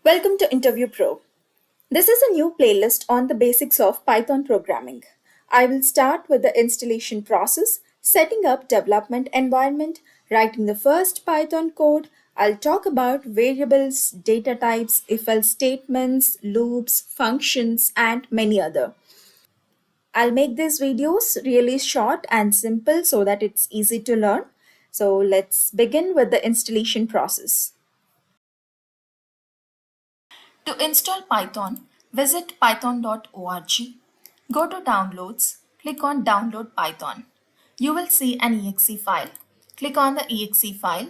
Welcome to Interview Pro. This is a new playlist on the basics of Python programming. I will start with the installation process, setting up development environment, writing the first Python code. I'll talk about variables, data types, if-else statements, loops, functions, and many other. I'll make these videos really short and simple so that it's easy to learn. So let's begin with the installation process. To install Python, visit python.org, go to Downloads, click on Download Python. You will see an exe file. Click on the exe file.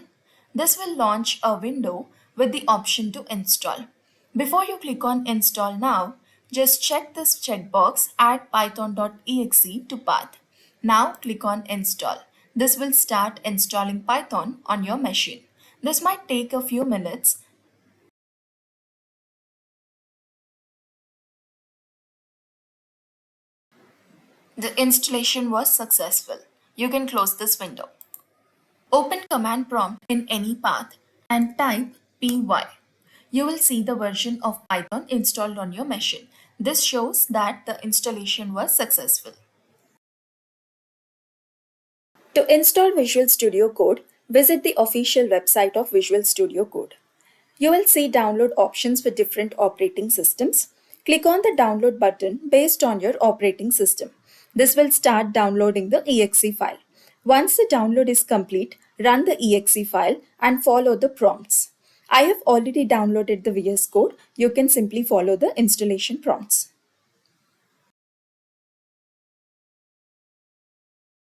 This will launch a window with the option to install. Before you click on Install Now, just check this checkbox Add python.exe to path. Now click on Install. This will start installing Python on your machine. This might take a few minutes. The installation was successful. You can close this window. Open command prompt in any path and type py. You will see the version of Python installed on your machine. This shows that the installation was successful. To install Visual Studio Code, visit the official website of Visual Studio Code. You will see download options for different operating systems. Click on the download button based on your operating system. This will start downloading the exe file. Once the download is complete, run the exe file and follow the prompts. I have already downloaded the VS Code. You can simply follow the installation prompts.